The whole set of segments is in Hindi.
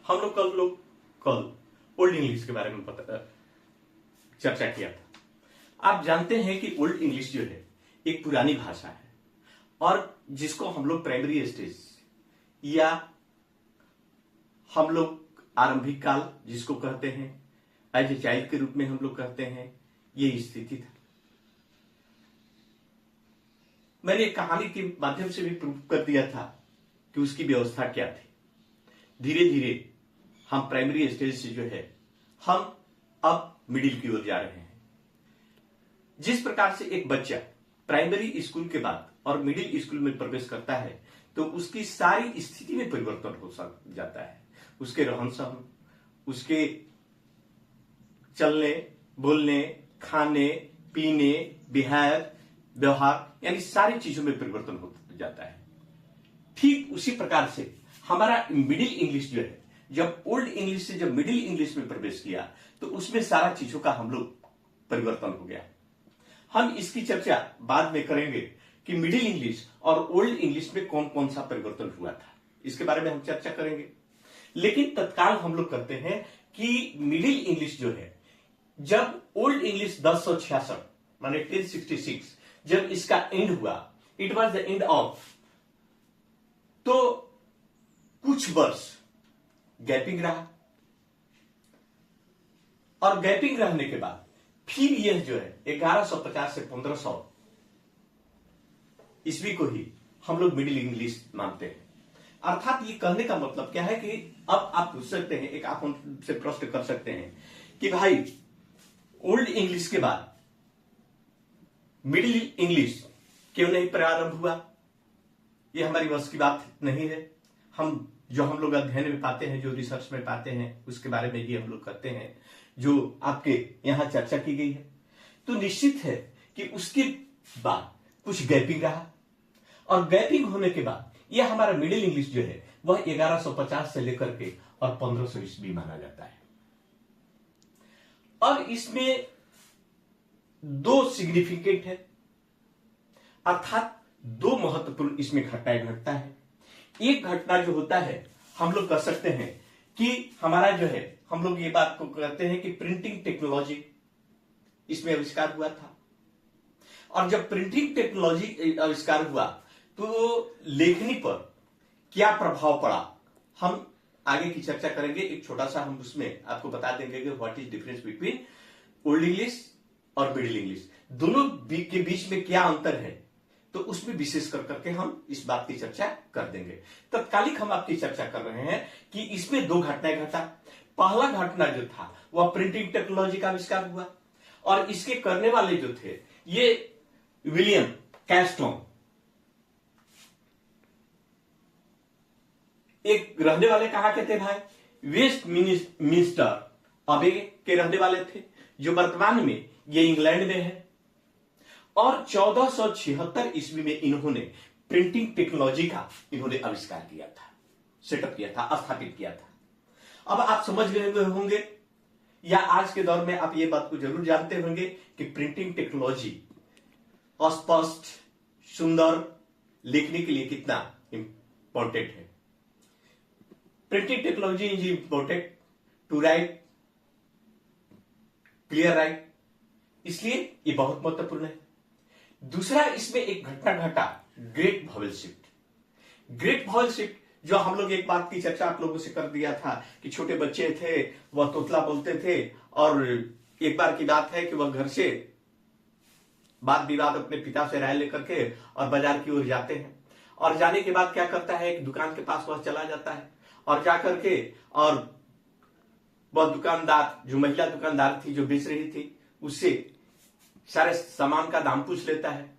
हम लोग कल ओल्ड इंग्लिश के बारे में चर्चा किया था। आप जानते हैं कि ओल्ड इंग्लिश जो है एक पुरानी भाषा है और जिसको हम लोग प्राइमरी स्टेज या हम लोग आरंभिक काल जिसको कहते हैं एज ए चाइल्ड के रूप में हम लोग कहते हैं, ये स्थिति था। मैंने एक कहानी के माध्यम से भी प्रूव कर दिया था कि उसकी व्यवस्था क्या थी। धीरे धीरे हम प्राइमरी स्टेज से जो है हम अब मिडिल की ओर जा रहे हैं। जिस प्रकार से एक बच्चा प्राइमरी स्कूल के बाद और मिडिल स्कूल में प्रवेश करता है तो उसकी सारी स्थिति में परिवर्तन हो जाता है। उसके रहन सहन, उसके चलने बोलने, खाने पीने, व्यवहार यानी सारी चीजों में परिवर्तन हो जाता है। ठीक उसी प्रकार से हमारा मिडिल इंग्लिश जो है, जब ओल्ड इंग्लिश से जब मिडिल इंग्लिश में प्रवेश किया तो उसमें सारा चीजों का हम लोग परिवर्तन हो गया। हम इसकी चर्चा बाद में करेंगे कि मिडिल इंग्लिश और ओल्ड इंग्लिश में कौन कौन सा परिवर्तन हुआ था, इसके बारे में हम चर्चा करेंगे। लेकिन तत्काल हम लोग करते हैं कि मिडिल इंग्लिश जो है, जब ओल्ड इंग्लिश 1066 माने 1066 जब इसका एंड हुआ, it was the end of, तो कुछ वर्ष गैपिंग रहा और गैपिंग रहने के बाद फिर यह जो है 1150 से 1500 ईस्वी को ही हम लोग मिडिल इंग्लिश मानते हैं। अर्थात ये कहने का मतलब क्या है कि अब आप पूछ सकते हैं, एक आप हमसे प्रश्न कर सकते हैं कि भाई ओल्ड इंग्लिश के बाद मिडिल इंग्लिश क्यों नहीं प्रारंभ हुआ? ये हमारी वश की बात नहीं है। हम लोग अध्ययन में पाते हैं, जो रिसर्च में पाते हैं, उसके बारे में ही हम लोग करते हैं, जो आपके यहां चर्चा की गई है। तो निश्चित है कि उसके बाद कुछ गैपिंग रहा और गैपिंग होने के बाद यह हमारा मिडिल इंग्लिश जो है वह 1150 से लेकर के और 1500 ईस्वी माना जाता है। और इसमें दो सिग्निफिकेंट है, अर्थात दो महत्वपूर्ण इसमें घटनाएं घटता है। एक घटना जो होता है, हम लोग कह सकते हैं कि हमारा जो है, हम लोग ये बात को कहते हैं कि प्रिंटिंग टेक्नोलॉजी इसमें आविष्कार हुआ था। और जब प्रिंटिंग टेक्नोलॉजी आविष्कार हुआ तो लेखनी पर क्या प्रभाव पड़ा, हम आगे की चर्चा करेंगे। एक छोटा सा हम उसमें आपको बता देंगे कि what is difference between old English और मिडिल इंग्लिश, दोनों के बीच में क्या अंतर है, तो उसमें विशेष कर करके हम इस बात की चर्चा कर देंगे। तत्कालिक हम आपकी चर्चा कर रहे हैं कि इसमें दो घटनाएं घटा। पहला घटना जो था वह प्रिंटिंग टेक्नोलॉजी का आविष्कार हुआ और इसके करने वाले जो थे ये विलियम कैस्टोन, एक रहने वाले कहा के थे भाई वेस्ट मिनिस्टर अबे के रहने वाले थे, जो वर्तमान में ये इंग्लैंड में है। और 1476 ईस्वी में इन्होंने प्रिंटिंग टेक्नोलॉजी का इन्होंने आविष्कार किया था, सेटअप किया था, स्थापित किया था। अब आप समझ गए होंगे या आज के दौर में आप ये बात को जरूर जानते होंगे कि प्रिंटिंग टेक्नोलॉजी स्पष्ट सुंदर लिखने के लिए कितना इंपॉर्टेंट है। Printing technology is important to write clear right, इसलिए ये बहुत महत्वपूर्ण है। दूसरा इसमें एक घटना घटा, great vowel shift. Great vowel shift जो हम लोग एक बात की चर्चा आप लोगों से कर दिया था कि छोटे बच्चे थे, वह तोतला बोलते थे और एक बार की बात है कि वह घर से वाद विवाद अपने पिता से राय लेकर के और बाजार की ओर जाते हैं और जाने के बाद क्या करता है, एक दुकान के पास वह चला जाता है और जाकर के और वह दुकानदार, जो महिला दुकानदार थी जो बेच रही थी, उससे सारे सामान का दाम पूछ लेता है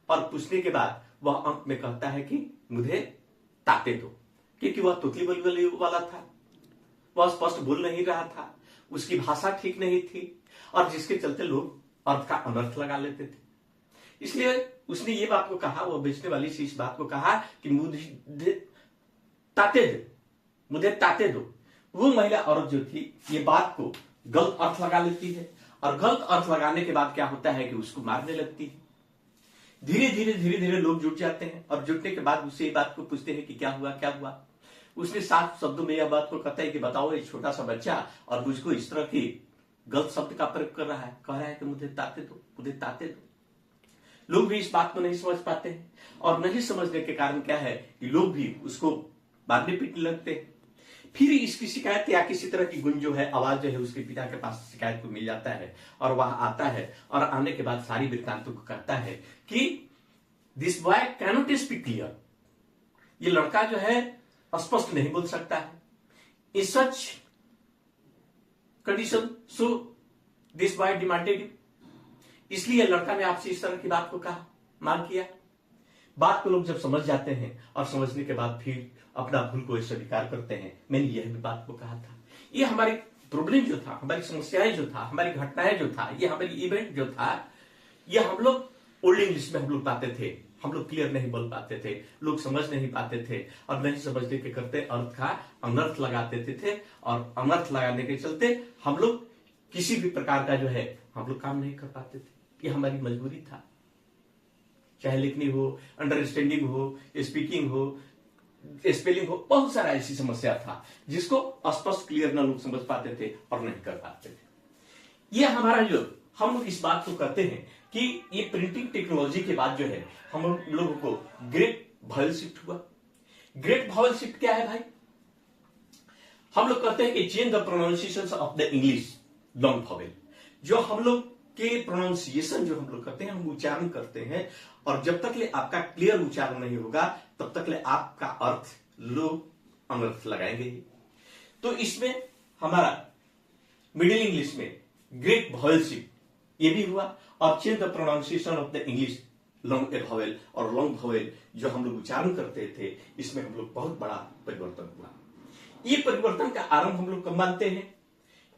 और पूछने के बाद वह अंत में कहता है कि मुझे ताते दो, क्योंकि वह तोतली बोलने वाला था, वह स्पष्ट बोल नहीं रहा था, उसकी भाषा ठीक नहीं थी और जिसके चलते लोग अर्थ का अनर्थ लगा लेते थे। इसलिए उसने ये बात को कहा, वह बेचने वाली से इस बात को कहा कि मुझे ताते दो। वो महिला औरत जो थी ये बात को गलत अर्थ लगा लेती है और गलत अर्थ लगाने के बाद क्या होता है कि उसको मारने लगती है। धीरे धीरे लोग जुट जाते हैं और जुटने के बाद उससे ये बात को पूछते हैं कि क्या हुआ। उसने 7 शब्दों में यह बात को कहता है कि बताओ ये छोटा सा बच्चा और मुझको इस तरह की गलत शब्द का प्रयोग कर रहा है, कह रहा है कि मुझे ताते दो, मुझे ताते दो। लोग भी इस बात को नहीं समझ पाते हैं और नहीं समझने के कारण क्या है कि लोग भी उसको मारने पीटने लगते हैं। फिर इसकी शिकायत या किसी तरह की गुंज जो है, आवाज जो है, उसके पिता के पास शिकायत को मिल जाता है और वह आता है और आने के बाद सारी वृत्तांतों को कहता है कि this boy cannot speak clear, ये लड़का जो है स्पष्ट नहीं बोल सकता है। In such condition so this boy demanded, इसलिए लड़का ने आपसे इस तरह की बात को कहा, मांग किया। बात को लोग जब समझ जाते हैं और समझने के बाद फिर अपना भूल को स्वीकार करते हैं। मैंने यह भी बात को कहा था, ये हमारी प्रॉब्लम जो था, हमारी समस्याएं जो था, हमारी घटनाएं जो था, ये हमारी इवेंट जो था, ये हम लोग ओल्ड इंग्लिश में हम लोग पाते थे, हम लोग क्लियर नहीं बोल पाते थे, लोग समझ नहीं पाते थे और नहीं समझने के करते अर्थ का अनर्थ लगा देते थे और अनर्थ लगाने के चलते हम लोग किसी भी प्रकार का जो है हम लोग काम नहीं कर पाते थे। ये हमारी मजबूरी था, चाहे लिखनी हो, अंडरस्टैंडिंग हो, स्पीकिंग हो, स्पेलिंग हो, बहुत सारा ऐसी समस्या था जिसको स्पष्ट क्लियर ना लोग समझ पाते थे और नहीं कर पाते थे। ये हमारा जो हम लोग इस बात को कहते हैं कि ये प्रिंटिंग टेक्नोलॉजी के बाद जो है हम लोगों को ग्रेट वॉवेल शिफ्ट हुआ। ग्रेट वॉवेल शिफ्ट क्या है भाई? हम लोग कहते हैं कि change the pronunciation of the English long vowel. जो हम लोग के प्रोनाउंसिएशन जो हम लोग करते हैं, हम उच्चारण करते हैं और जब तक ले आपका क्लियर उच्चारण नहीं होगा तब तक ले आपका अर्थ लोग अनर्थ लगाएंगे। तो इसमें हमारा मिडिल इंग्लिश में ग्रेट वॉवेल शिफ्ट ये भी हुआ और change the pronunciation of the English long vowel और लॉन्ग वॉवेल जो हम लोग उच्चारण करते थे, इसमें हम लोग बहुत बड़ा परिवर्तन हुआ। ये परिवर्तन का आरंभ हम लोग कब मानते हैं?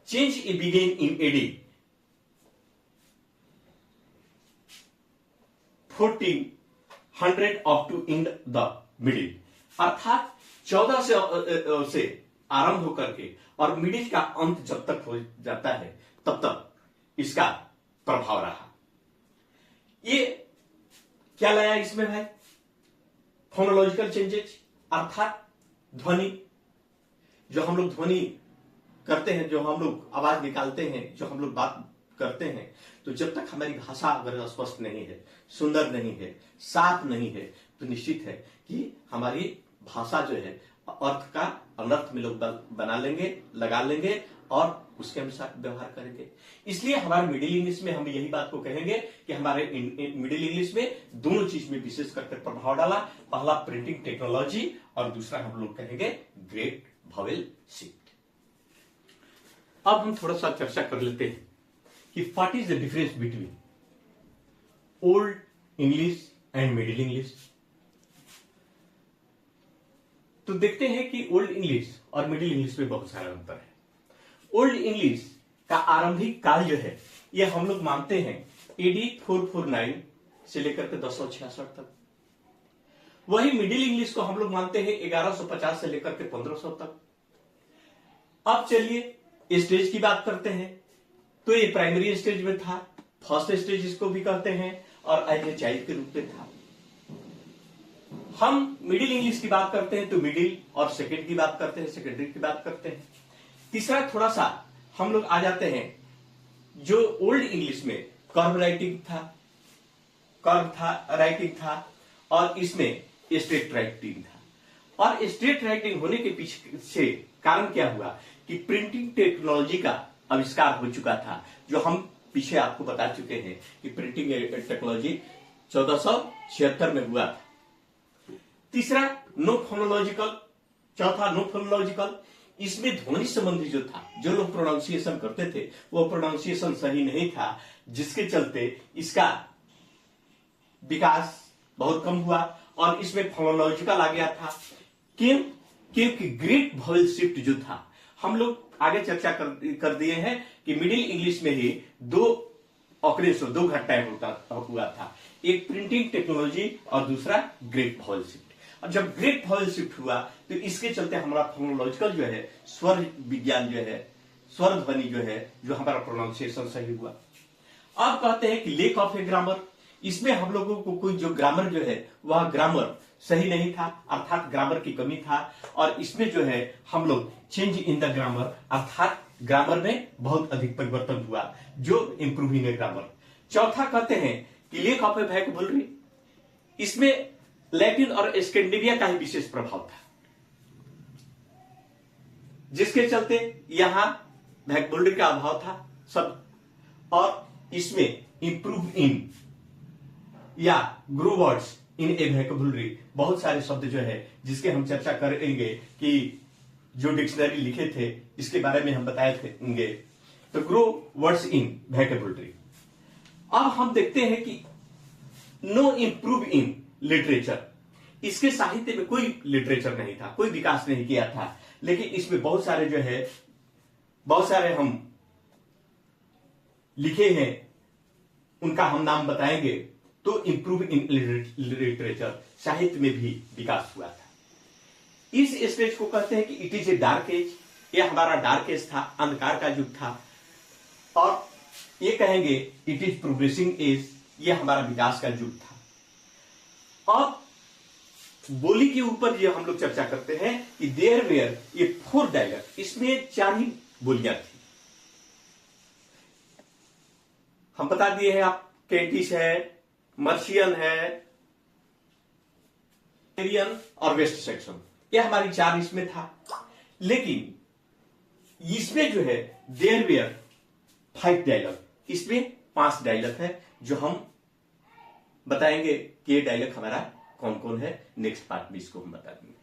Change a began in AD 1400 up to in the middle, अर्थात 1400 से आरंभ होकर के और मिडिल का अंत जब तक हो जाता है तब तक इसका प्रभाव रहा। ये क्या लाया इसमें भाई? फोनोलॉजिकल चेंजेस, अर्थात ध्वनि, जो हम लोग ध्वनि करते हैं, जो हम लोग आवाज निकालते हैं, जो हम लोग बात करते हैं, तो जब तक हमारी भाषा अगर स्पष्ट नहीं है, सुंदर नहीं है, साफ नहीं है, तो निश्चित है कि हमारी भाषा जो है अर्थ का अनर्थ में लोग बना लेंगे, लगा लेंगे और उसके अनुसार व्यवहार करेंगे। इसलिए हमारे मिडिल इंग्लिश में हम यही बात को कहेंगे कि हमारे मिडिल इंग्लिश में दोनों चीज में विशेष करके प्रभाव डाला। पहला प्रिंटिंग टेक्नोलॉजी और दूसरा हम लोग कहेंगे ग्रेट वॉवेल शिफ्ट। अब हम थोड़ा सा चर्चा कर लेते हैं कि what is the difference between old English and middle English. तो देखते हैं कि ओल्ड इंग्लिश और मिडिल इंग्लिश में बहुत सारा अंतर है। ओल्ड इंग्लिश का आरंभिक काल जो है ये हम लोग मानते हैं एडी 449 से लेकर के 1066 तक। वही मिडिल इंग्लिश को हम लोग मानते हैं 1150 से लेकर के 1500 तक। अब चलिए स्टेज की बात करते हैं। तो ये प्राइमरी स्टेज में था, फर्स्ट स्टेज इसको भी कहते हैं और एज ए चाइल्ड के रूप में था। हम मिडिल इंग्लिश की बात करते हैं तो मिडिल, और सेकेंड की बात करते हैं सेकेंडरी की बात करते हैं। तीसरा थोड़ा सा हम लोग आ जाते हैं जो ओल्ड इंग्लिश में कर्व राइटिंग था, कर्व था, राइटिंग था और इसमें स्ट्रेट राइटिंग था। और स्ट्रेट राइटिंग होने के पीछे से कारण क्या हुआ कि प्रिंटिंग टेक्नोलॉजी का आविष्कार हो चुका था, जो हम पीछे आपको बता चुके हैं कि प्रिंटिंग टेक्नोलॉजी 1476 में हुआ था। तीसरा नो फोनोलॉजिकल, चौथा नो फोनोलॉजिकल, इसमें ध्वनि संबंधी जो था, जो लोग प्रोनाउंसिएशन करते थे वो प्रोनाउंसिएशन सही नहीं था, जिसके चलते इसका विकास बहुत कम हुआ और इसमें फोनोलॉजिकल आ गया था। क्यों? क्योंकि ग्रेट वॉवेल शिफ्ट जो था, हम लोग आगे चर्चा कर दिए हैं कि मिडिल इंग्लिश में ही दो ऑकरेंस, दो घटनाएं हुआ था, एक प्रिंटिंग टेक्नोलॉजी और दूसरा ग्रेट वॉवेल शिफ्ट। अब जब ग्रेट वॉवेल शिफ्ट हुआ तो इसके चलते हमारा फोनोलॉजिकल जो है, स्वर विज्ञान जो है, स्वर ध्वनि जो है, जो हमारा प्रोनाउंसिएशन सही हुआ। अब कहते हैं कि लेक ऑफ ए ग्रामर, इसमें हम लोगों को कोई जो ग्रामर जो है वह ग्रामर सही नहीं था, अर्थात ग्रामर की कमी था। और इसमें जो है हम लोग चेंज इन द ग्रामर, अर्थात ग्रामर में बहुत अधिक परिवर्तन हुआ, जो इंप्रूविंग है ग्रामर। चौथा कहते हैं कि लेक ऑफ ए वोकैबुलरी, इसमें लैटिन और स्कैंडिनेविया का ही विशेष प्रभाव था, जिसके चलते यहां वोकैबुलरी का अभाव था सब। और इसमें इंप्रूव इन या grow words in A vocabulary, बहुत सारे शब्द जो है जिसके हम चर्चा करेंगे कि जो डिक्शनरी लिखे थे इसके बारे में हम बताएंगे। तो ग्रो वर्ड्स इन वोकैबुलरी। अब हम देखते हैं कि नो इंप्रूव इन लिटरेचर, इसके साहित्य में कोई लिटरेचर नहीं था, कोई विकास नहीं किया था, लेकिन इसमें बहुत सारे जो है बहुत सारे हम लिखे हैं, उनका हम नाम बताएंगे। तो इंप्रूव इन लिटरेचर, साहित्य में भी विकास हुआ था। इस स्टेज को कहते हैं कि it is a dark age, ये हमारा डार्क एज था, अंधकार का युग था। और ये कहेंगे इट इज प्रोग्रेसिंग एज, ये हमारा विकास का युग था। और बोली के ऊपर ये हम लोग चर्चा करते हैं कि देयर वेयर ये 4 डायलेक्ट, इसमें 4 ही बोलियां थी। हम बता दिए हैं आप, केंटिश है, मर्शियन है, एरियन और वेस्ट सेक्शन, ये हमारी 4 इसमें था। लेकिन इसमें जो है देयर वेयर 5 डायलॉग, इसमें 5 डायलॉग है जो हम बताएंगे कि ये डायलॉग हमारा कौन कौन है। नेक्स्ट पार्ट में इसको हम बता देंगे।